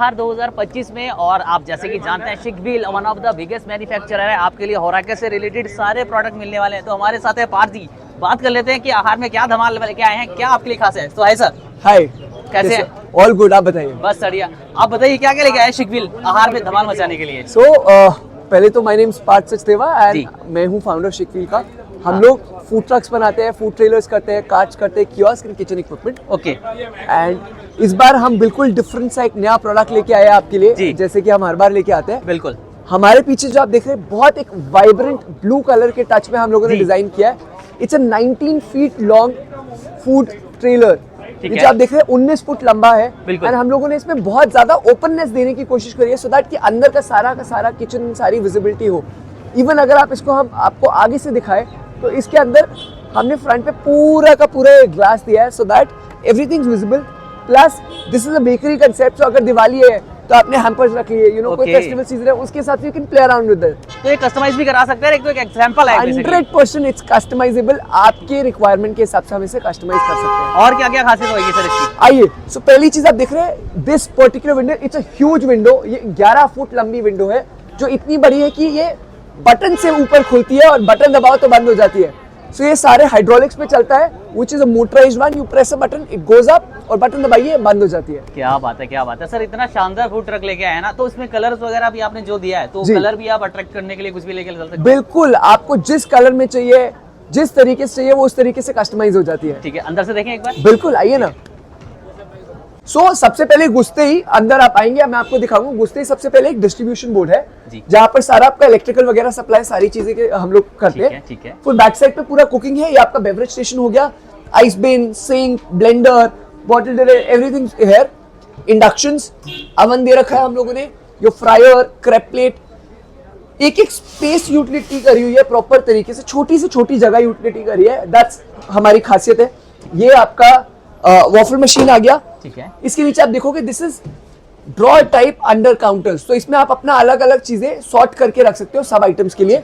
हर 2025 में, और आप जैसे कि जानते हैं शिकवील one of the biggest manufacturer है, आपके लिए होराके से रिलेटेड सारे प्रोडक्ट मिलने वाले हैं। तो हमारे साथ है पार्थ जी, बात कर लेते हैं कि आहार में क्या धमाल लेके आए हैं, क्या आपके लिए खास है। तो है सर, हाय, कैसे हैं? ऑल गुड, आप बताइए। बस बढ़िया। आप बताइए क्या क्या लेके आए शिकवील आहार में धमाल मचाने के लिए। पहले तो my name is Parth Sachdeva and मैं हूँ फाउंडर शिकवील का। हम लोग फूड ट्रक्स बनाते हैं, फूड ट्रेलर्स करते हैं, कार्ट्स करते हैं, kiosk and kitchen equipment. Okay. And इस बार हम बिल्कुल डिफरेंट सा एक नया प्रोडक्ट लेके आए हैं आपके लिए, जैसे कि हम हर बार लेके आते हैं। बिल्कुल। हमारे पीछे जो आप देख रहे हैं बहुत एक वाइब्रेंट ब्लू कलर के टच में हम लोगों ने डिजाइन किया है। It's a 19 feet long food trailer. ये जो आप देख रहे हैं 19 फुट लंबा है एंड हम लोगों ने इसमें बहुत ज्यादा ओपननेस देने की कोशिश करी है सो दैट कि अंदर का सारा किचन सारी विजिबिलिटी हो। इवन अगर आप इसको हम आपको आगे से दिखाएं तो इसके अंदर हमने फ्रंट पे पूरा का पूरा ग्लास दिया है so that everything is visible. Plus this is a bakery concept, so अगर दिवाली है तो आपने हैम्पर्स रख लिए, यू नो कोई फेस्टिवल सीजन है उसके साथ you can play around with it. तो ये कस्टमाइज भी करा सकते हैं, एक तो एक एग्जांपल है। 100% इट्स कस्टमाइजेबल, आपके रिक्वायरमेंट के हिसाब से हम इसे कस्टमाइज कर सकते हैं। और क्या क्या खासियत होगी सर इसकी? आइए, सो पहली चीज आप देख रहे हैं this particular window, it's a huge window. ये 11 फुट लंबी विंडो है जो इतनी बड़ी है कि ये बटन से ऊपर खुलती है और बटन दबाओ तो बंद हो जाती है। सो ये सारे हाइड्रोलिक्स पे चलता है, which is a motorised one. You press a button, it goes up और बटन दबाइए बंद हो जाती है। क्या बात है, क्या बात है सर। इतना शानदार फूड ट्रक लेके आए ना, तो इसमें कलर्स वगैरह भी आपने जो दिया है, तो कलर भी आप अट्रैक्ट करने के लिए कुछ भी लेके चल सकते हैं। बिल्कुल, आपको जिस कलर में चाहिए, जिस तरीके से चाहिए वो उस तरीके से कस्टमाइज हो जाती है। ठीक है, अंदर से देखें एक बार। बिल्कुल, आइए ना। सबसे पहले घुसते ही अंदर आप आएंगे, मैं आपको दिखाऊंगा। घुसते ही सबसे पहले एक डिस्ट्रीब्यूशन बोर्ड है जहाँ पर सारा आपका इलेक्ट्रिकल वगैरह सप्लाई सारी चीजें के हम लोग करते हैं। ठीक है। फिर बैक साइड पे पूरा कुकिंग है। ये आपका बेवरेज स्टेशन हो गया, ice bin, sink, blender, bottle driller, everything here. Inductions, oven दे रखा है हम लोगों ने, यो फ्रायर, क्रैप प्लेट, एक स्पेस यूटिलिटी करी हुई है प्रॉपर तरीके से, छोटी से छोटी जगह यूटिलिटी करी है। दैट्स हमारी खासियत है। ये आपका वॉफल मशीन आ गया। ठीक है। इसके नीचे आप देखोगे this is drawer type under counters, तो इसमें आप अपना अलग अलग चीजें सॉर्ट करके रख सकते हो सब आइटम्स के लिए।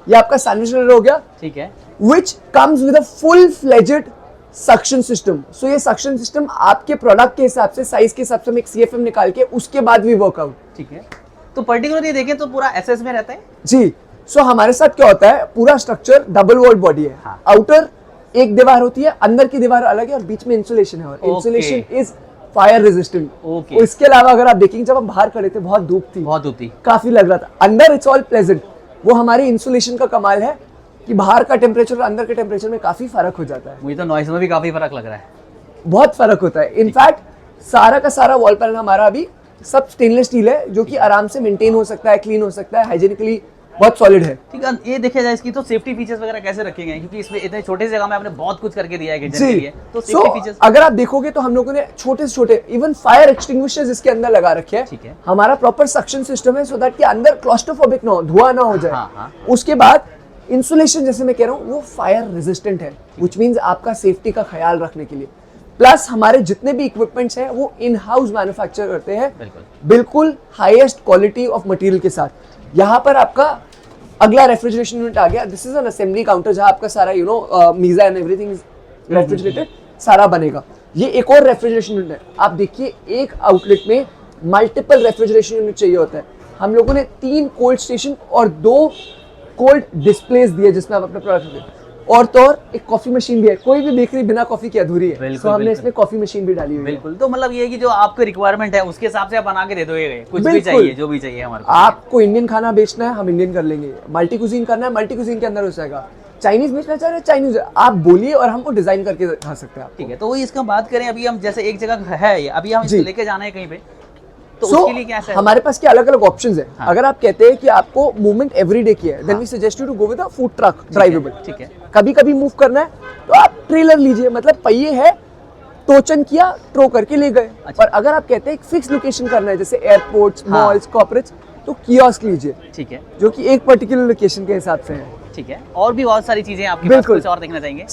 ये आपका सैंडविच रोलर हो गया। ठीक है। Which comes with a full fledged suction system. So ये सक्शन सिस्टम आपके प्रोडक्ट के हिसाब से, साइज के हिसाब से हम एक CFM निकाल के उसके बाद भी वर्कआउट। ठीक है। तो पर्टिकुलरली देखें तो पूरा SS में रहता है जी। सो हमारे साथ क्या होता है, पूरा स्ट्रक्चर डबल वॉल्ड बॉडी है। आउटर एक दीवार होती है, अंदर की दीवार अलग है और बीच में इंसुलेशन है, और इंसुलेशन इज फायर रेजिस्टेंट। इसके अलावा अगर आप देखेंगे जब हम बाहर खड़े थे बहुत धूप थी, काफी लग रहा था। अंदर इट्स ऑल प्लेजेंट। वो हमारी इंसुलेशन का कमाल है कि बाहर का टेम्परेचर और अंदर के टेम्परेचर में काफी फर्क हो जाता है। मुझे तो नॉइस में भी काफी फर्क लग रहा है। बहुत फर्क होता है। इनफैक्ट सारा का सारा वॉल पैनल हमारा अभी सब स्टेनलेस स्टील है, जो कि आराम से मेंटेन हो सकता है, क्लीन हो सकता है, हाइजीनिकली बहुत सॉलिड है। ठीक है। ये देखा जाए इसकी तो सेफ्टी फीचर्स वगैरह कैसे रखे गए हैं, क्योंकि इसमें इतने छोटे से जगह में आपने बहुत कुछ करके दिया है किचन के लिए। तो सेफ्टी फीचर्स अगर आप देखोगे तो हम लोगों ने छोटे से छोटे इवन फायर एक्सटिंग्विशर्स इसके अंदर लगा रखे हैं। ठीक है। हमारा प्रॉपर सक्शन सिस्टम है सो दैट कि अंदर क्लॉस्ट्रोफोबिक ना हो, धुआं ना हो जाए। उसके बाद इंसुलेशन, जैसे मैं कह रहा हूँ, वो फायर रेजिस्टेंट है, व्हिच मींस आपका सेफ्टी का ख्याल रखने के लिए। प्लस हमारे जितने भी इक्विपमेंट्स हैं वो इन हाउस मैन्युफैक्चर करते हैं, बिल्कुल हाईएस्ट क्वालिटी ऑफ मटेरियल के साथ। यहाँ पर आपका अगला रेफ्रिजरेशन यूनिट आ गया। This is an assembly counter जहाँ आपका सारा MISA and everything is refrigerated सारा बनेगा। ये एक और रेफ्रिजरेशन यूनिट है। आप देखिए एक आउटलेट में मल्टीपल रेफ्रिजरेशन यूनिट चाहिए होता है। हम लोगों ने 3 कोल्ड स्टेशन और 2 कोल्ड डिस्प्लेस दिए जिसमें आप अपने प्रोडक्ट, और तो और एक कॉफी मशीन भी है। कोई भी बेकरी बिना कॉफी के अधूरी है, तो हमने इसमें कॉफी मशीन भी डाली हुई है। बिल्कुल। तो मतलब ये है कि जो आपकी रिक्वायरमेंट है उसके हिसाब से आप बना के दे दोगे, कुछ भी चाहिए, जो भी चाहिए हमारे को। आपको इंडियन खाना बेचना है, हम इंडियन कर लेंगे। मल्टी कुजीन करना है, मल्टी कुजीन के अंदर हो जाएगा। चाइनीज बेचना चाह रहे हैं, चाइनीज आप बोलिए और हमको डिजाइन करके खा सकते हैं। ठीक है। तो वही इसका बात करें, अभी हम जैसे एक जगह है ये, अभी हम इसको लेके जाना है कहीं पे, तो उसके लिए क्या है? हमारे पास क्या अलग अलग ऑप्शंस हैं। अगर आप कहते हैं कि आपको मूवमेंट एवरीडे की है, then we suggest you to go with a food truck drivable. ठीक है। कभी कभी मूव करना है तो आप ट्रेलर लीजिए, मतलब पहिए है, टोचन किया, ट्रो करके ले गए। और अगर आप कहते हैं एक फिक्स लोकेशन करना है, जैसे एयरपोर्ट्स, मॉल्स, कॉर्पोरेट्स, तो कियोस्क लीजिए। ठीक है। जो कि एक पर्टिकुलर लोकेशन के हिसाब से है। ठीक है। और भी बहुत सारी चीजें आपके पास, कुछ और देखना चाहेंगे?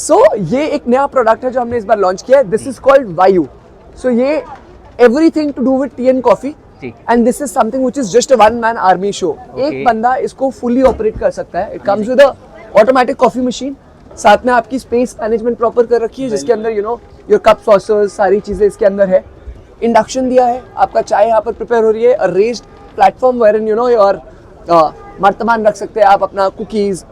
ये एक नया प्रोडक्ट है जो हमने इस बार लॉन्च किया है। This is called Vayu. ये everything to do with tea and coffee, and this is something which is just a one man army show. एक बंदा इसको फुली ऑपरेट कर सकता है। It comes with a automatic coffee machine, साथ में आपकी स्पेस मैनेजमेंट प्रॉपर कर रखी है, जिसके अंदर योर कप सॉसर्स सारी चीजें इसके अंदर है। इंडक्शन दिया है, आपका चाय यहाँ पर प्रिपेयर हो रही है, रेज्ड प्लेटफॉर्म वेयरन यू नो और मर्तमान रख सकते हैं आप, अपना कुकीज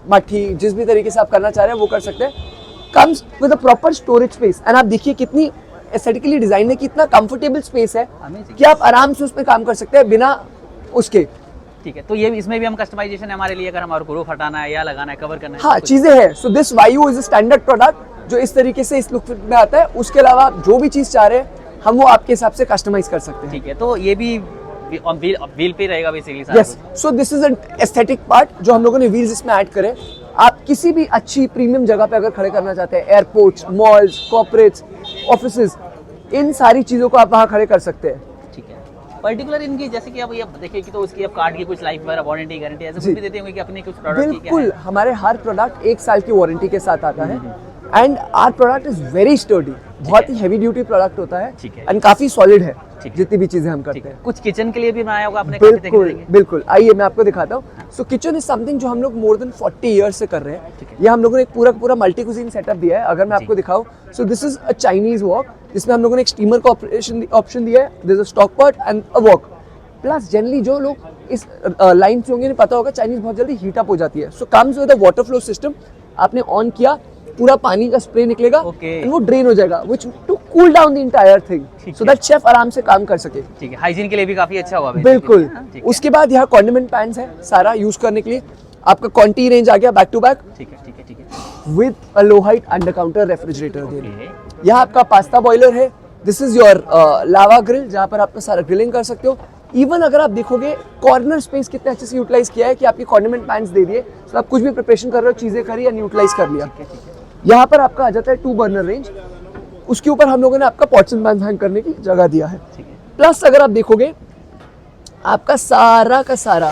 मट्ठी जिस भी तरीके से आप करना चाह रहे हैं वो कर सकते हैं। Comes with a proper storage space and आप देखिए कितनी एस्थेटिकली डिजाइन है, कितना कंफर्टेबल स्पेस है कि आप आराम से उसमें काम कर सकते हैं बिना उसके। ठीक है, तो ये इसमें भी हम कस्टमाइजेशन है हमारे लिए, अगर हमारे को रूफ हटाना है या लगाना है, कवर करना है, हाँ चीजें हैं। सो दिस वायु इज अ स्टैंडर्ड प्रोडक्ट जो इस तरीके से इस लुक में आता है। उसके अलावा आप जो भी चीज चाह रहे हैं हम वो आपके हिसाब से कस्टमाइज कर सकते हैं। ठीक है, तो ये भी व्हील पे रहेगा बेसिकली सारा yes, so this is an aesthetic part जो हम लोगों ने व्हील्स इसमें ऐड करे। आप किसी भी अच्छी प्रीमियम जगह पे अगर खड़े करना चाहते हैं, एयरपोर्ट्स, मॉल्स, कॉर्पोरेट्स, ऑफिसेज, इन सारी चीजों को आप वहाँ खड़े कर सकते हैं। ठीक है, पर्टिकुलर इनकी जैसे कि अब ये देखिए कि तो उसकी अब कार्ड की कुछ लाइफ वगैरह वारंटी गारंटी ऐसे कुछ भी देते होंगे कि अपने कुछ प्रोडक्ट की क्या है? बिल्कुल, हमारे हर प्रोडक्ट 1 साल की वारंटी के साथ आता है and our product is very sturdy, बहुत ही हेवी ड्यूटी प्रोडक्ट होता है ठीक है। एंड काफी सॉलिड है ठीक है। जितनी भी चीजें हम करते ठीक है, हैं। कुछ किचन के लिए भी बनाया होगा आपने, काफी बिल्कुल देखेंगे। बिल्कुल, आइए मैं आपको दिखाता हूँ। सो किचन इज समथिंग जो हम लोग मोर देन 40 इयर्स से कर रहे हैं। ठीक है। ये हम लोगों ने एक पूरा पूरा मल्टी कुजीन सेटअप दिया है। अगर मैं आपको दिखाऊं, so this is a Chinese walk जिसमें हम लोगों ने एक स्टीमर का ऑप्शन दिया है, this is a stock pot and a walk. Plus generally जो लोग इस लाइन से होंगे नहीं पता होगा, चाइनीज बहुत जल्दी हीट अप हो जाती है। सो comes with a water flow system, आपने ऑन किया, पूरा पानी का स्प्रे निकलेगा एंड वो ड्रेन हो जाएगा, which to cool down the entire thing so that chef आराम से काम कर सके। ठीक है, हाइजीन के लिए भी काफी अच्छा होगा बिल्कुल। ठीक है। उसके बाद यहाँ कॉन्डिमेंट पैन्स है सारा यूज करने के लिए। आपका क्वांटी रेंज आ गया बैक टू बैक ठीक है ठीक है ठीक है। With a low height under counter refrigerator दे रहे हैं। ओके, यहाँ आपका पास्ता बॉयलर है, this is your lava grill जहाँ पर आप सारा ग्रिलिंग कर सकते हो। इवन अगर आप देखोगे कॉर्नर स्पेस कितने अच्छे से यूटिलाइज किया है कि आपकी कॉन्डिमेंट पैन्स दे दिए, तो आप कुछ भी प्रिपरेशन कर रहे हो, चीजें करी एंड यूटिलाइज कर लिया। ठीक है। यहाँ पर आपका आ जाता है 2 बर्नर रेंज, उसके ऊपर हम लोगों ने आपका पॉट्स एंड पैन्स हैंग करने की जगह दिया है। ठीक है। प्लस अगर आप देखोगे आपका सारा का सारा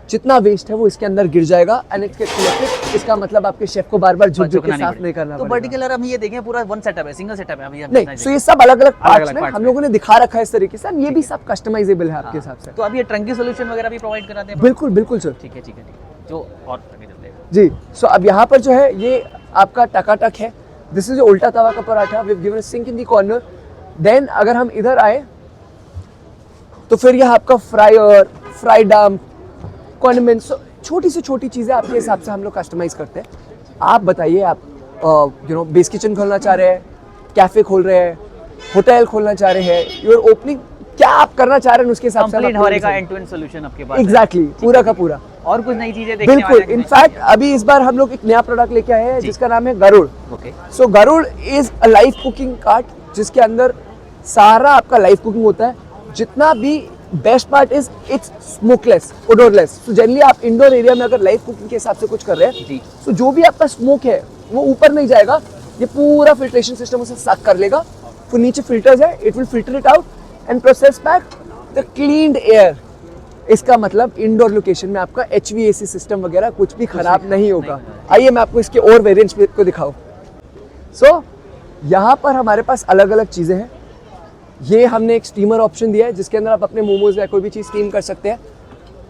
जितना वेस्ट है वो इसके अंदर गिर जाएगा एंड इट्स गेट इलेक्ट्रिक। इसका मतलब आपके शेफ को बार-बार झुक के साफ नहीं करना तो पड़ेगा। पर्टिकुलर हम ये देखें पूरा वन सेटअप है, सिंगल सेटअप है अभी हम नहीं, सो ये सब अलग-अलग पार्ट्स में parts हम में। लोगों ने दिखा रखा है इस तरीके से, ये भी सब कस्टमाइजेबल है आपके हिसाब से। तो अब ये ट्रंकी सॉल्यूशन वगैरह भी प्रोवाइड कराते हैं? बिल्कुल बिल्कुल सर। ठीक है ठीक है ठीक है, जो और आगे चलते हैं। जी, सो अब यहाँ पर जो है ये आपका टकाटक है, दिस इज उल्टा तवा का पराठा, we have given a sink in the corner. Then अगर हम इधर आए तो फिर यह आपका फ्रायर, फ्राई डम, कॉन्डिमेंट्स, छोटी से छोटी चीज़ें आपके हिसाब से हम लोग कस्टमाइज करते हैं। आप बताइए, आप यू नो बेस किचन खोलना चाह रहे हैं, कैफे खोल रहे हैं, होटल खोलना चाह रहे हैं, यूर ओपनिंग, क्या आप करना चाह रहे हैं उसके हिसाब से कंप्लीट हो रहेगा एंड टू एंड सॉल्यूशन आपके पास। एग्जैक्टली, पूरा का पूरा। और कुछ नई चीजें देखने बिल्कुल, वाले हैं? इनफैक्ट अभी इस बार हम लोग एक नया प्रोडक्ट लेके आए हैं जिसका नाम है Garud. Okay, so Garud is a live cooking cart जिसके अंदर सारा आपका लाइव कुकिंग होता है। जितना भी best part is it's smokeless, odorless. So generally आप इंडोर एरिया में अगर लाइव कुकिंग के हिसाब से कुछ कर रहे हैं जी, तो जो भी आपका स्मोक है वो ऊपर नहीं जाएगा, ये पूरा फिल्ट्रेशन सिस्टम उसे सक कर लेगा। फिर नीचे फिल्टर्स है, it will filter it out and process back the cleaned air. इसका मतलब इंडोर लोकेशन में आपका HVAC सिस्टम वगैरह कुछ भी खराब नहीं होगा। आइए मैं आपको इसके और वेरिएंट्स को दिखाऊं। सो यहाँ पर हमारे पास अलग अलग चीज़ें हैं। ये हमने एक स्टीमर ऑप्शन दिया है जिसके अंदर आप अपने मोमोज या कोई भी चीज़ स्टीम कर सकते हैं।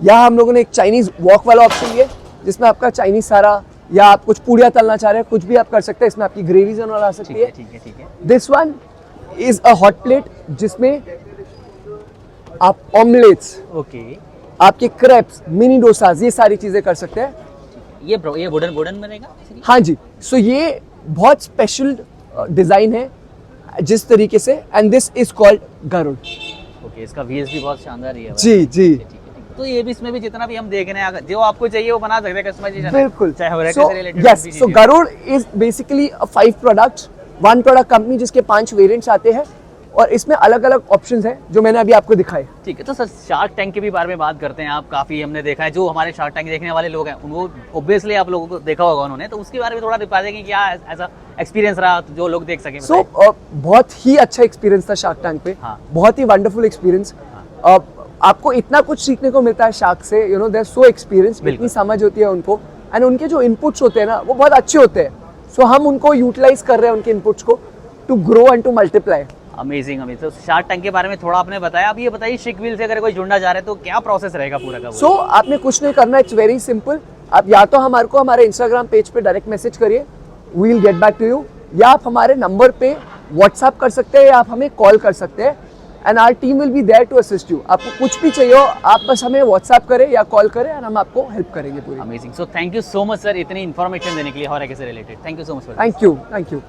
यहाँ हम लोगों ने एक चाइनीज़ वॉक वाला ऑप्शन दिया है जिसमें आपका चाइनीज़ सारा, या आप कुछ पूड़ियाँ तलना चाह रहे हैं, कुछ भी आप कर सकते हैं। इसमें आपकी ग्रेवी जोन आ सकती है। ठीक है ठीक है। This one is a hot plate जिसमें आप ऑमलेट्स, ओके, आपके क्रेप्स, मिनी डोसाज, ये सारी चीजें कर सकते हैं। ये वुडन वुडन बनेगा? हाँ जी, सो ये बहुत स्पेशल डिजाइन है जिस तरीके से, and this is called Garud. Okay, इसका व्हील्स भी बहुत शानदार ही है। जी जी, ठीक है। तो ये भी इसमें भी जितना भी हम देख रहे हैं, अगर जो आपको चाहिए वो बना सकते हैं, कस्टमाइजेशन बिल्कुल। चाहे हो so yes, so Garud is basically 5 products, 1 product company जिसके 5 वेरिएंट्स आते हैं और इसमें अलग अलग ऑप्शंस हैं जो मैंने अभी आपको दिखाए। ठीक है, तो सर शार्क टैंक के भी बारे में बात करते हैं। आप काफी हमने देखा है, जो हमारे शार्क टैंक देखने वाले लोग हैं उनको ऑब्वियसली आप लोगों को देखा होगा उन्होंने, तो उसके बारे में थोड़ा बता दें कि क्या ऐसा एक्सपीरियंस रहा जो लोग देख सकें। सो बहुत ही अच्छा एक्सपीरियंस था शार्क टैंक पे। हाँ। बहुत ही वंडरफुल एक्सपीरियंस। आपको इतना कुछ सीखने को मिलता है शार्क से, you know they are so experience, इतनी समझ होती है उनको, एंड उनके जो इनपुट्स होते हैं ना वो बहुत अच्छे होते हैं। सो हम उनको यूटिलाइज कर रहे हैं उनके इनपुट्स को to grow and to multiply. Amazing amazing. तो शार्क टैंक के बारे में थोड़ा आपने बताया, अब ये बताइए शिक व्हील से अगर कोई जुड़ना चाह रहा है तो क्या प्रोसेस रहेगा पूरा का? सो आपने कुछ नहीं करना, इट्स वेरी सिंपल। आप या तो हमारे को हमारे इंस्टाग्राम पेज पे डायरेक्ट मैसेज करिए, we will get back to you, या आप हमारे नंबर पे व्हाट्सएप कर सकते हैं या आप हमें कॉल कर सकते हैं। And our team will be there to assist you. आपको कुछ भी चाहिए हो आप बस हमें व्हाट्सएप करें या कॉल करें और हम आपको हेल्प करेंगे पूरी। Amazing. So thank you so much sir इतनी इन्फॉर्मेशन देने के लिए होराका से related. Thank you so much. Thank you.